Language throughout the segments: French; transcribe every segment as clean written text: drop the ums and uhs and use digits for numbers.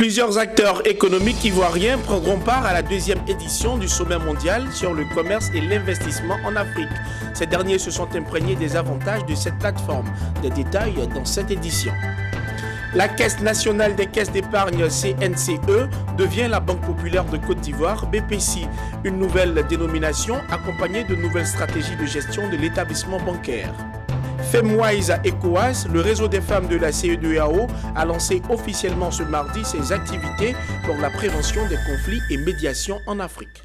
Plusieurs acteurs économiques ivoiriens prendront part à la deuxième édition du sommet mondial sur le commerce et l'investissement en Afrique. Ces derniers se sont imprégnés des avantages de cette plateforme. Des détails dans cette édition. La Caisse nationale des caisses d'épargne CNCE devient la Banque populaire de Côte d'Ivoire, BPCI, une nouvelle dénomination accompagnée de nouvelles stratégies de gestion de l'établissement bancaire. Femwise ECOWAS, le réseau des femmes de la CEDEAO, a lancé officiellement ce mardi ses activités pour la prévention des conflits et médiation en Afrique.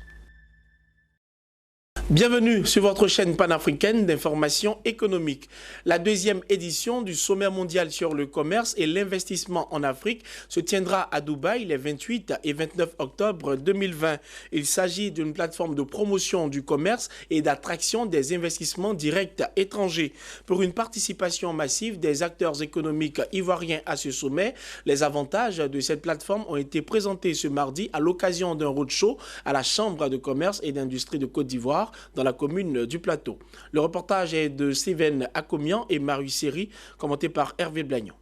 Bienvenue sur votre chaîne panafricaine d'information économique. La deuxième édition du sommet mondial sur le commerce et l'investissement en Afrique se tiendra à Dubaï les 28 et 29 octobre 2020. Il s'agit d'une plateforme de promotion du commerce et d'attraction des investissements directs étrangers. Pour une participation massive des acteurs économiques ivoiriens à ce sommet, les avantages de cette plateforme ont été présentés ce mardi à l'occasion d'un roadshow à la Chambre de commerce et d'industrie de Côte d'Ivoire, dans la commune du Plateau. Le reportage est de Steven Akomian et Marie Seri, commenté par Hervé Blagnon.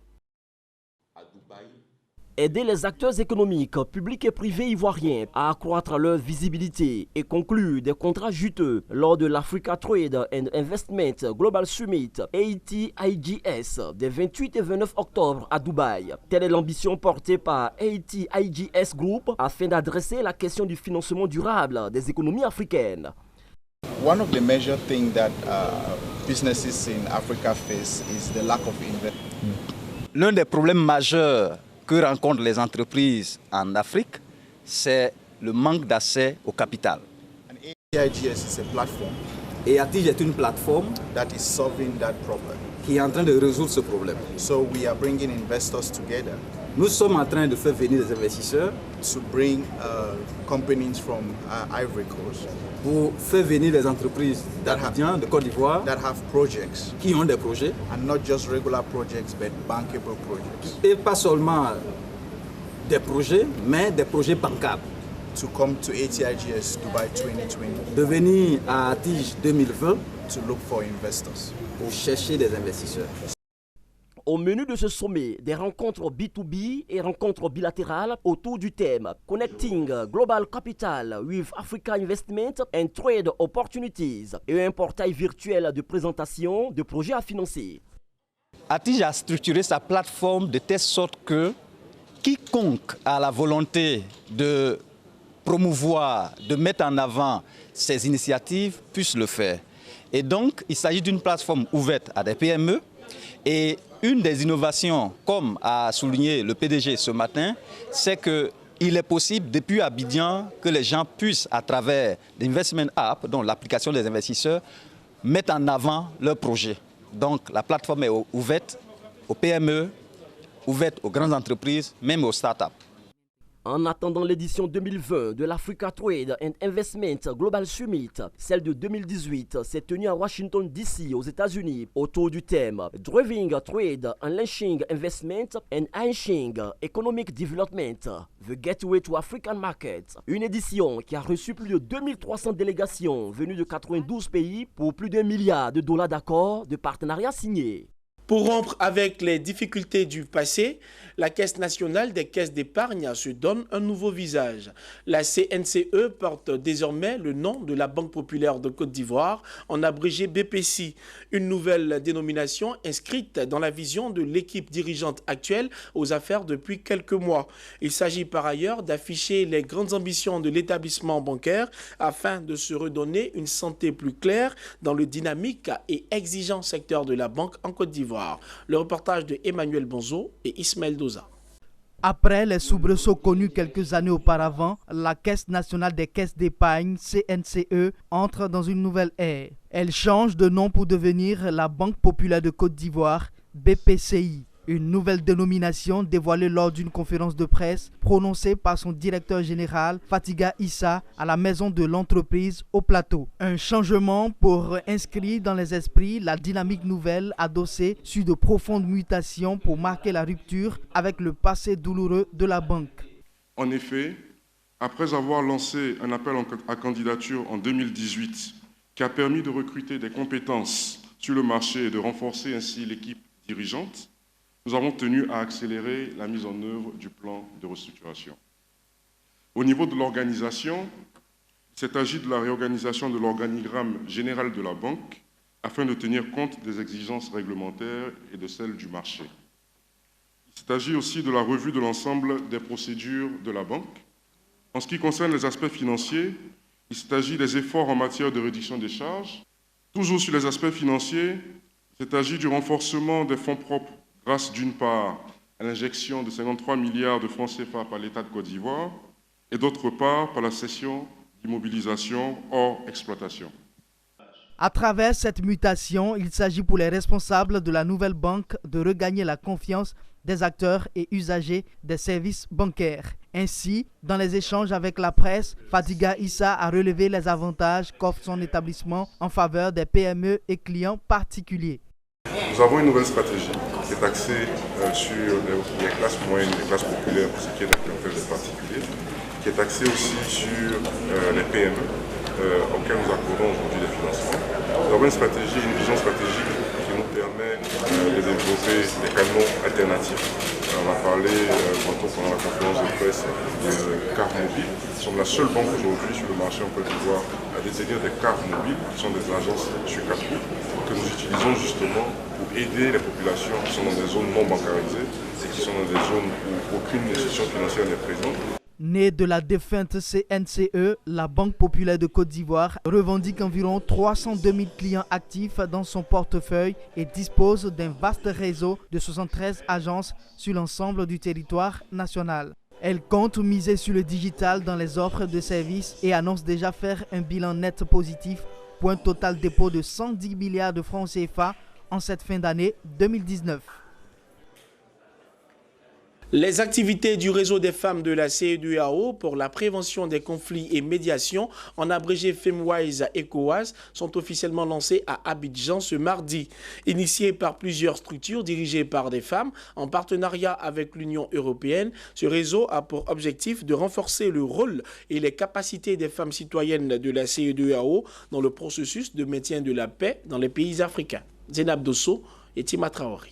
Aider les acteurs économiques, publics et privés ivoiriens à accroître leur visibilité et conclure des contrats juteux lors de l'Africa Trade and Investment Global Summit ATIGS des 28 et 29 octobre à Dubaï. Telle est l'ambition portée par ATIGS Group afin d'adresser la question du financement durable des économies africaines. One of the major things that businesses in Africa face is the lack of investment. L'un des problèmes majeurs que rencontrent les entreprises en Afrique, c'est le manque d'accès au capital. ATIGS is a platform. Et ATIG est une plateforme that is solving that problem. Qui est en train de résoudre ce problème. So we are bringing investors together. Nous sommes en train de faire venir des investisseurs to bring companies from Ivory Coast. Pour faire venir les entreprises d'Abidjan, de Côte d'Ivoire, that have projects, qui ont des projets, and not just regular projects, but bankable projects. Et pas seulement des projets, mais des projets bancables. To come to ATIGS Dubai 2020. De venir à ATIG 2020 to look for investors. Pour chercher des investisseurs. Au menu de ce sommet, des rencontres B2B et rencontres bilatérales autour du thème Connecting Global Capital with Africa Investment and Trade Opportunities et un portail virtuel de présentation de projets à financer. ATIG a structuré sa plateforme de telle sorte que quiconque a la volonté de promouvoir, de mettre en avant ces initiatives puisse le faire. Et donc, il s'agit d'une plateforme ouverte à des PME. Et une des innovations, comme a souligné le PDG ce matin, c'est qu'il est possible depuis Abidjan que les gens puissent, à travers l'Investment App, donc l'application des investisseurs, mettre en avant leurs projets. Donc la plateforme est ouverte aux PME, ouverte aux grandes entreprises, même aux startups. En attendant l'édition 2020 de l'Africa Trade and Investment Global Summit, celle de 2018 s'est tenue à Washington DC aux États-Unis autour du thème Driving Trade, Unleashing Investment and Enhancing Economic Development, The Gateway to African Markets. Une édition qui a reçu plus de 2300 délégations venues de 92 pays pour plus d'1 milliard de dollars d'accords de partenariat signés. Pour rompre avec les difficultés du passé, la Caisse nationale des caisses d'épargne se donne un nouveau visage. La CNCE porte désormais le nom de la Banque populaire de Côte d'Ivoire, en abrégé BPCI, une nouvelle dénomination inscrite dans la vision de l'équipe dirigeante actuelle aux affaires depuis quelques mois. Il s'agit par ailleurs d'afficher les grandes ambitions de l'établissement bancaire afin de se redonner une santé plus claire dans le dynamique et exigeant secteur de la banque en Côte d'Ivoire. Le reportage de Emmanuel Bonzo et Ismaël Doza. Après les soubresauts connus quelques années auparavant, la Caisse nationale des caisses d'épargne, CNCE, entre dans une nouvelle ère. Elle change de nom pour devenir la Banque populaire de Côte d'Ivoire, BPCI. Une nouvelle dénomination dévoilée lors d'une conférence de presse prononcée par son directeur général Fatiga Issa à la maison de l'entreprise au Plateau. Un changement pour inscrire dans les esprits la dynamique nouvelle adossée sur de profondes mutations pour marquer la rupture avec le passé douloureux de la banque. En effet, après avoir lancé un appel à candidature en 2018 qui a permis de recruter des compétences sur le marché et de renforcer ainsi l'équipe dirigeante, nous avons tenu à accélérer la mise en œuvre du plan de restructuration. Au niveau de l'organisation, il s'est agi de la réorganisation de l'organigramme général de la banque afin de tenir compte des exigences réglementaires et de celles du marché. Il s'est agi aussi de la revue de l'ensemble des procédures de la banque. En ce qui concerne les aspects financiers, il s'est agi des efforts en matière de réduction des charges. Toujours sur les aspects financiers, il s'est agi du renforcement des fonds propres grâce d'une part à l'injection de 53 milliards de francs CFA par l'État de Côte d'Ivoire et d'autre part par la cession d'immobilisation hors exploitation. À travers cette mutation, il s'agit pour les responsables de la nouvelle banque de regagner la confiance des acteurs et usagers des services bancaires. Ainsi, dans les échanges avec la presse, Fadiga Issa a relevé les avantages qu'offre son établissement en faveur des PME et clients particuliers. Nous avons une nouvelle stratégie qui est axée sur les classes moyennes et les classes populaires pour ce qui est de la clientèle des particuliers, qui est axée aussi sur les PME auxquelles nous accordons aujourd'hui des financements. Nous avons une stratégie, une vision stratégique qui nous permet de développer des canaux alternatifs. On a parlé tantôt pendant la conférence de presse de cartes mobiles. Nous sommes la seule banque aujourd'hui sur le marché en Côte d'Ivoire à détenir des cartes mobiles qui sont des agences sur Carrefour que nous utilisons justement pour aider les populations qui sont dans des zones non bancarisées et qui sont dans des zones où aucune institution financière n'est présente. Née de la défunte CNCE, la Banque populaire de Côte d'Ivoire revendique environ 302 000 clients actifs dans son portefeuille et dispose d'un vaste réseau de 73 agences sur l'ensemble du territoire national. Elle compte miser sur le digital dans les offres de services et annonce déjà faire un bilan net positif pour un total dépôt de 110 milliards de francs CFA en cette fin d'année 2019. Les activités du réseau des femmes de la CEDEAO pour la prévention des conflits et médiation, en abrégé FemWise ECOWAS, sont officiellement lancées à Abidjan ce mardi. Initiées par plusieurs structures dirigées par des femmes, en partenariat avec l'Union européenne, ce réseau a pour objectif de renforcer le rôle et les capacités des femmes citoyennes de la CEDEAO dans le processus de maintien de la paix dans les pays africains. Zénab Dosso et Tima Traoré.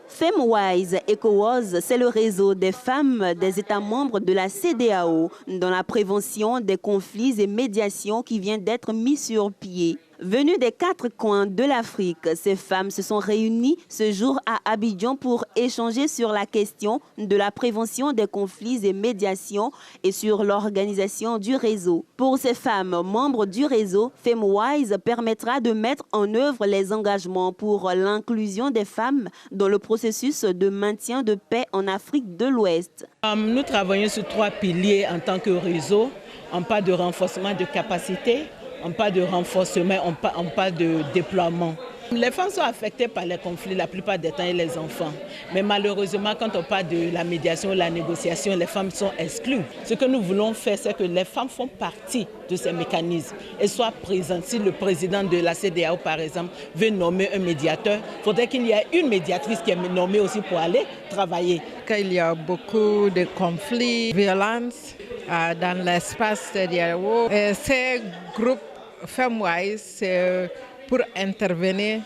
FemWise ECOWAS, c'est le réseau des femmes des États membres de la CEDEAO dans la prévention des conflits et médiations qui vient d'être mis sur pied. Venues des 4 coins de l'Afrique, ces femmes se sont réunies ce jour à Abidjan pour échanger sur la question de la prévention des conflits et médiations et sur l'organisation du réseau. Pour ces femmes membres du réseau, FemWise permettra de mettre en œuvre les engagements pour l'inclusion des femmes dans le processus de maintien de paix en Afrique de l'Ouest. Nous travaillons sur 3 piliers en tant que réseau. On parle de renforcement de capacité, on parle de renforcement, on parle de déploiement. Les femmes sont affectées par les conflits la plupart des temps et les enfants. Mais malheureusement, quand on parle de la médiation, la négociation, les femmes sont exclues. Ce que nous voulons faire, c'est que les femmes font partie de ces mécanismes et soient présentes. Si le président de la CEDEAO, par exemple, veut nommer un médiateur, il faudrait qu'il y ait une médiatrice qui est nommée aussi pour aller travailler. Quand il y a beaucoup de conflits, violences dans l'espace CEDEAO, ces groupes FemWise, c'est pour intervenir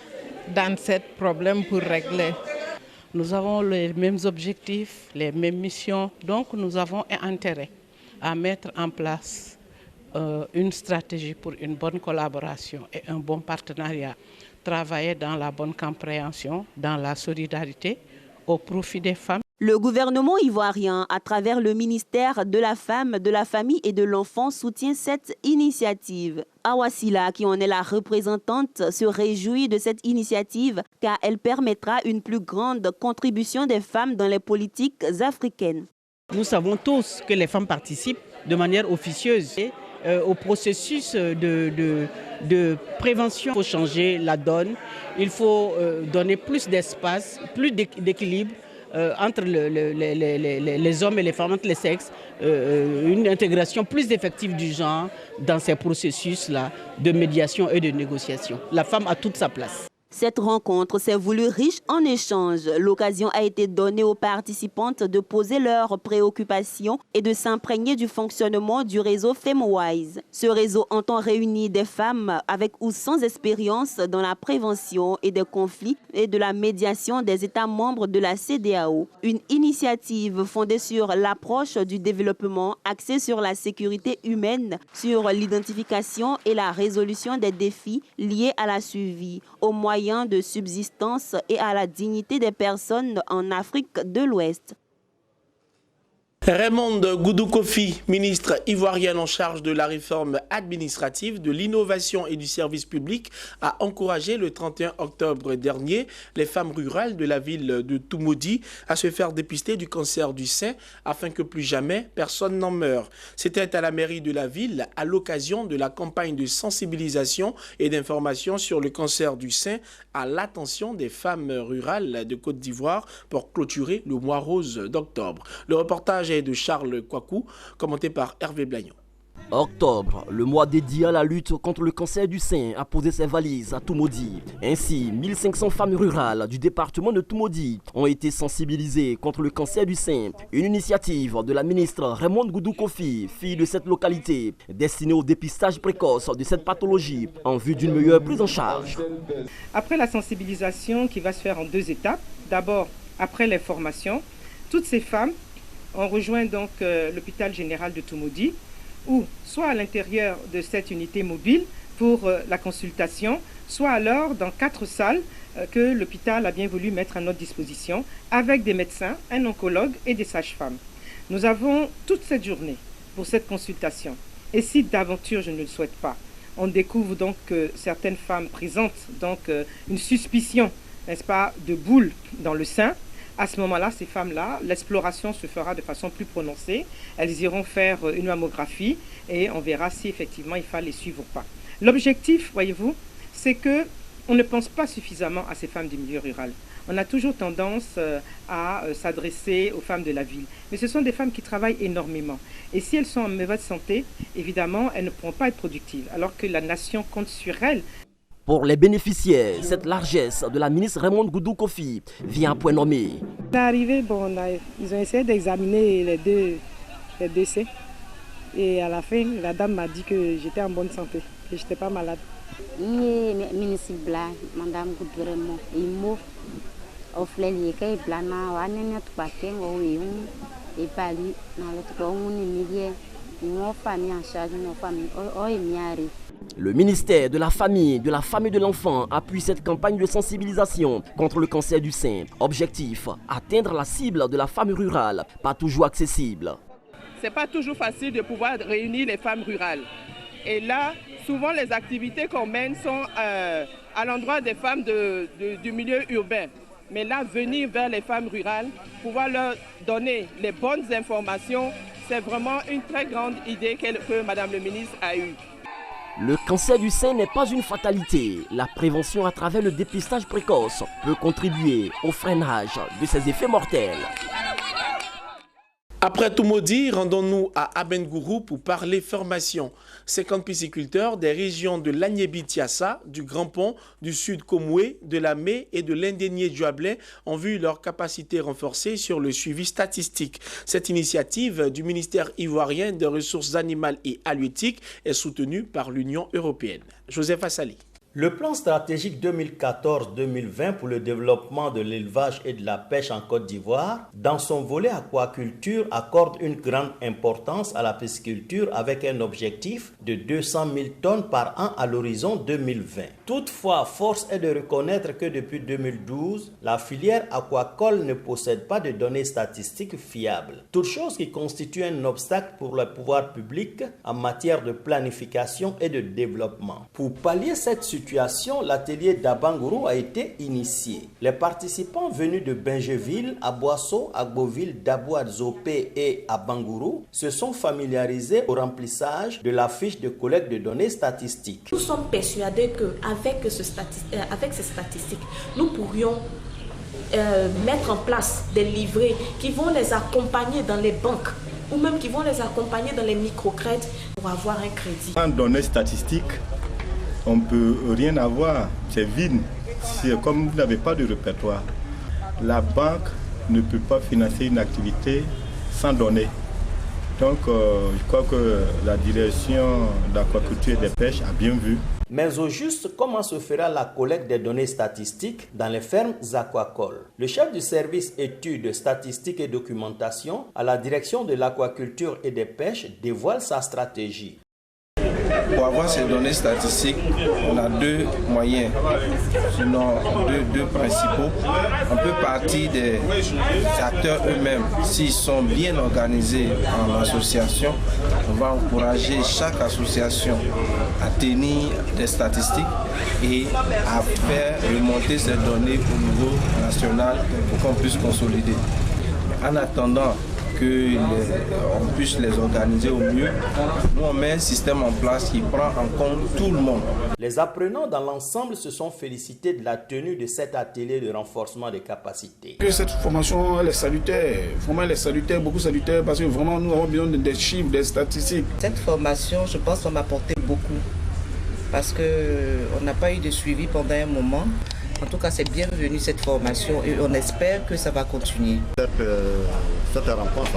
dans ce problème, pour régler. Nous avons les mêmes objectifs, les mêmes missions, donc nous avons un intérêt à mettre en place une stratégie pour une bonne collaboration et un bon partenariat. Travailler dans la bonne compréhension, dans la solidarité, au profit des femmes. Le gouvernement ivoirien, à travers le ministère de la Femme, de la Famille et de l'Enfant, soutient cette initiative. Awasila, qui en est la représentante, se réjouit de cette initiative car elle permettra une plus grande contribution des femmes dans les politiques africaines. Nous savons tous que les femmes participent de manière officieuse au processus de prévention. Il faut changer la donne, il faut donner plus d'espace, plus d'équilibre entre les hommes et les femmes, entre les sexes, une intégration plus effective du genre dans ces processus-là de médiation et de négociation. La femme a toute sa place. Cette rencontre s'est voulue riche en échanges. L'occasion a été donnée aux participantes de poser leurs préoccupations et de s'imprégner du fonctionnement du réseau FemWise. Ce réseau entend réunir des femmes avec ou sans expérience dans la prévention et des conflits et de la médiation des États membres de la CEDEAO. Une initiative fondée sur l'approche du développement axée sur la sécurité humaine, sur l'identification et la résolution des défis liés à la survie, au moyen de subsistance et à la dignité des personnes en Afrique de l'Ouest. Raymond Goudou Kofi, ministre ivoirien en charge de la réforme administrative, de l'innovation et du service public, a encouragé le 31 octobre dernier les femmes rurales de la ville de Toumoudi à se faire dépister du cancer du sein afin que plus jamais personne n'en meure. C'était à la mairie de la ville à l'occasion de la campagne de sensibilisation et d'information sur le cancer du sein à l'attention des femmes rurales de Côte d'Ivoire pour clôturer le mois rose d'octobre. Le reportage de Charles Kouakou, commenté par Hervé Blagnon. Octobre, le mois dédié à la lutte contre le cancer du sein, a posé ses valises à Toumoudi. Ainsi, 1500 femmes rurales du département de Toumoudi ont été sensibilisées contre le cancer du sein. Une initiative de la ministre Raymond Goudou Kofi, fille de cette localité, destinée au dépistage précoce de cette pathologie en vue d'une meilleure prise en charge. Après la sensibilisation qui va se faire en 2 étapes, d'abord après les formations, toutes ces femmes ont rejoint donc l'hôpital général de Toumoudi, ou soit à l'intérieur de cette unité mobile pour la consultation, soit alors dans 4 salles que l'hôpital a bien voulu mettre à notre disposition, avec des médecins, un oncologue et des sages-femmes. Nous avons toute cette journée pour cette consultation. Et si d'aventure je ne le souhaite pas, on découvre donc que certaines femmes présentent donc une suspicion, n'est-ce pas, de boules dans le sein. À ce moment-là, ces femmes-là, l'exploration se fera de façon plus prononcée. Elles iront faire une mammographie et on verra si effectivement il faut les suivre ou pas. L'objectif, voyez-vous, c'est qu'on ne pense pas suffisamment à ces femmes du milieu rural. On a toujours tendance à s'adresser aux femmes de la ville. Mais ce sont des femmes qui travaillent énormément. Et si elles sont en mauvaise santé, évidemment, elles ne pourront pas être productives, alors que la nation compte sur elles. Pour les bénéficiaires, cette largesse de la ministre Raymond Goudou Kofi vient à point nommé. L'arrivée, bon, ils ont essayé d'examiner les deux seins. Et à la fin, la dame m'a dit que j'étais en bonne santé, que je n'étais pas malade. Ministre Blanc, Madame Goudou Raymond, il m'a offert les cailles blancs, et pas lui, dans le trois, Le ministère de la Famille, de la Femme et de l'Enfant appuie cette campagne de sensibilisation contre le cancer du sein. Objectif, atteindre la cible de la femme rurale, pas toujours accessible. Ce n'est pas toujours facile de pouvoir réunir les femmes rurales. Et là, souvent les activités qu'on mène sont à l'endroit des femmes du milieu urbain. Mais là, venir vers les femmes rurales, pouvoir leur donner les bonnes informations, c'est vraiment une très grande idée que Madame le ministre a eue. Le cancer du sein n'est pas une fatalité. La prévention à travers le dépistage précoce peut contribuer au freinage de ses effets mortels. Après Toumoudi, rendons-nous à Abengourou pour parler formation. 50 pisciculteurs des régions de l'Agnébi-Tiassa, du Grand Pont, du Sud Komoué, de la Mé et de l'Indénié-Duablin ont vu leur capacité renforcée sur le suivi statistique. Cette initiative du ministère ivoirien des Ressources animales et halieutiques est soutenue par l'Union européenne. Joseph Assali. Le plan stratégique 2014-2020 pour le développement de l'élevage et de la pêche en Côte d'Ivoire, dans son volet aquaculture, accorde une grande importance à la pisciculture avec un objectif de 200 000 tonnes par an à l'horizon 2020. Toutefois, force est de reconnaître que depuis 2012, la filière aquacole ne possède pas de données statistiques fiables. Toute chose qui constitue un obstacle pour le pouvoir public en matière de planification et de développement. Pour pallier cette situation, l'atelier d'Abangourou a été initié. Les participants venus de Bingeville, Aboasso, Agboville, Dabou-Adzopé et Abangourou se sont familiarisés au remplissage de la fiche de collecte de données statistiques. Nous sommes persuadés qu'avec ces statistiques, nous pourrions mettre en place des livrets qui vont les accompagner dans les banques ou même qui vont les accompagner dans les microcrèdits pour avoir un crédit. En données statistiques, on ne peut rien avoir, c'est vide. comme vous n'avez pas de répertoire, la banque ne peut pas financer une activité sans donner. Donc, je crois que la direction d'aquaculture et des pêches a bien vu. Mais au juste, comment se fera la collecte des données statistiques dans les fermes aquacoles? Le chef du service études, statistiques et documentation à la direction de l'aquaculture et des pêches dévoile sa stratégie. Pour avoir ces données statistiques, on a deux moyens, sinon deux principaux. On peut partir des acteurs eux-mêmes. S'ils sont bien organisés en association, on va encourager chaque association à tenir des statistiques et à faire remonter ces données au niveau national pour qu'on puisse consolider. En attendant qu'on puisse les organiser au mieux, nous on met un système en place qui prend en compte tout le monde. Les apprenants dans l'ensemble se sont félicités de la tenue de cet atelier de renforcement des capacités. Cette formation elle est salutaire, vraiment elle est salutaire, beaucoup salutaire parce que vraiment nous avons besoin des chiffres, des statistiques. Cette formation, je pense qu'on m'a apporté beaucoup parce qu'on n'a pas eu de suivi pendant un moment. En tout cas, c'est bienvenu cette formation et on espère que ça va continuer. Cette rencontre,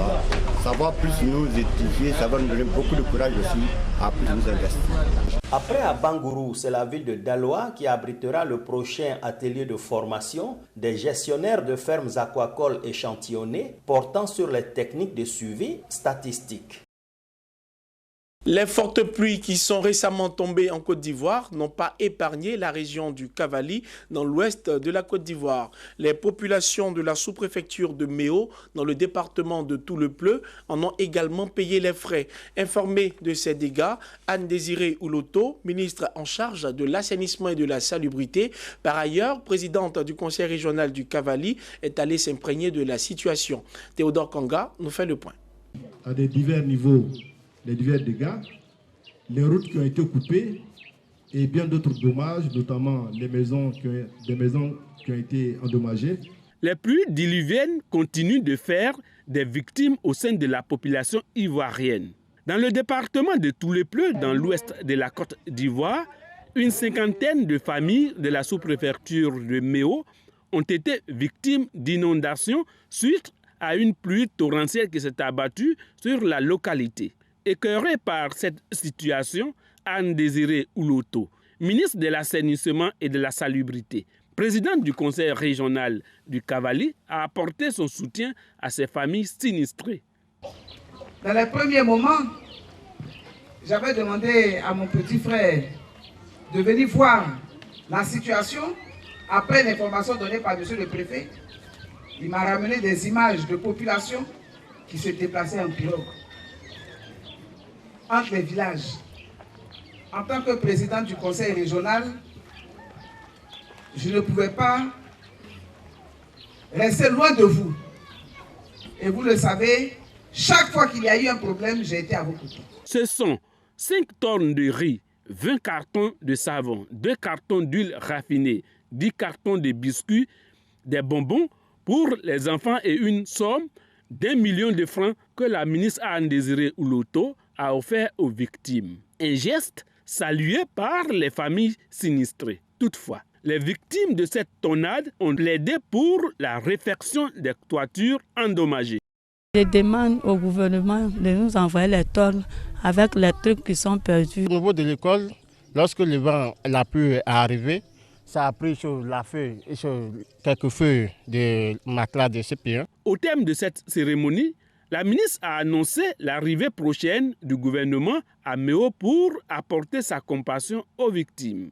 ça va plus nous édifier, ça va nous donner beaucoup de courage aussi à plus nous investir. Après à Bangourou, c'est la ville de Daloa qui abritera le prochain atelier de formation des gestionnaires de fermes aquacoles échantillonnées portant sur les techniques de suivi statistique. Les fortes pluies qui sont récemment tombées en Côte d'Ivoire n'ont pas épargné la région du Cavali dans l'ouest de la Côte d'Ivoire. Les populations de la sous-préfecture de Méo dans le département de Tout-le-Pleu en ont également payé les frais. Informée de ces dégâts, Anne-Désirée Ouloto, ministre en charge de l'assainissement et de la salubrité, par ailleurs présidente du conseil régional du Cavali, est allée s'imprégner de la situation. Théodore Kanga nous fait le point. À des divers niveaux, les divers dégâts, les routes qui ont été coupées et bien d'autres dommages, notamment des maisons qui ont été endommagées. Les pluies diluviennes continuent de faire des victimes au sein de la population ivoirienne. Dans le département de Tout-le-Pleu, dans l'ouest de la Côte d'Ivoire, une cinquantaine de familles de la sous-préfecture de Méo ont été victimes d'inondations suite à une pluie torrentielle qui s'est abattue sur la localité. Écœurée par cette situation, Anne-Désirée Ouloto, ministre de l'Assainissement et de la Salubrité, présidente du conseil régional du Cavali, a apporté son soutien à ces familles sinistrées. Dans les premiers moments, j'avais demandé à mon petit frère de venir voir la situation. Après l'information donnée par monsieur le préfet, il m'a ramené des images de population qui se déplaçaient en pirogue entre les villages. En tant que président du conseil régional, je ne pouvais pas rester loin de vous. Et vous le savez, chaque fois qu'il y a eu un problème, j'ai été à vos côtés. Ce sont 5 tonnes de riz, 20 cartons de savon, 2 cartons d'huile raffinée, 10 cartons de biscuits, des bonbons pour les enfants et une somme d'1 million de francs que la ministre Anne-Désirée Ouloto a offert aux victimes. Un geste salué par les familles sinistrées. Toutefois, les victimes de cette tornade ont plaidé pour la réfection des toitures endommagées. Je demande au gouvernement de nous envoyer les tonnes avec les trucs qui sont perdus. Au niveau de l'école, lorsque le vent, la pluie est arrivée, ça a pris sur la feuille et sur quelques feuilles de matelas de CP1. Au terme de cette cérémonie, la ministre a annoncé l'arrivée prochaine du gouvernement à Méo pour apporter sa compassion aux victimes.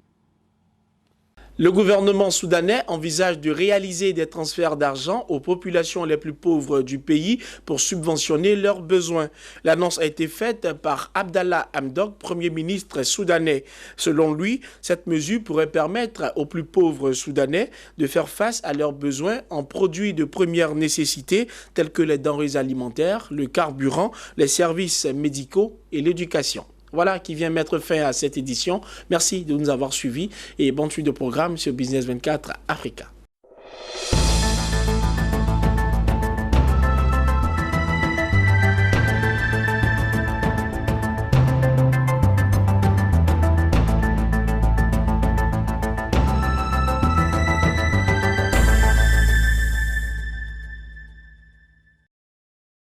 Le gouvernement soudanais envisage de réaliser des transferts d'argent aux populations les plus pauvres du pays pour subventionner leurs besoins. L'annonce a été faite par Abdallah Hamdok, Premier ministre soudanais. Selon lui, cette mesure pourrait permettre aux plus pauvres soudanais de faire face à leurs besoins en produits de première nécessité tels que les denrées alimentaires, le carburant, les services médicaux et l'éducation. Voilà qui vient mettre fin à cette édition. Merci de nous avoir suivis et bonne suite de programme sur Business 24 Africa.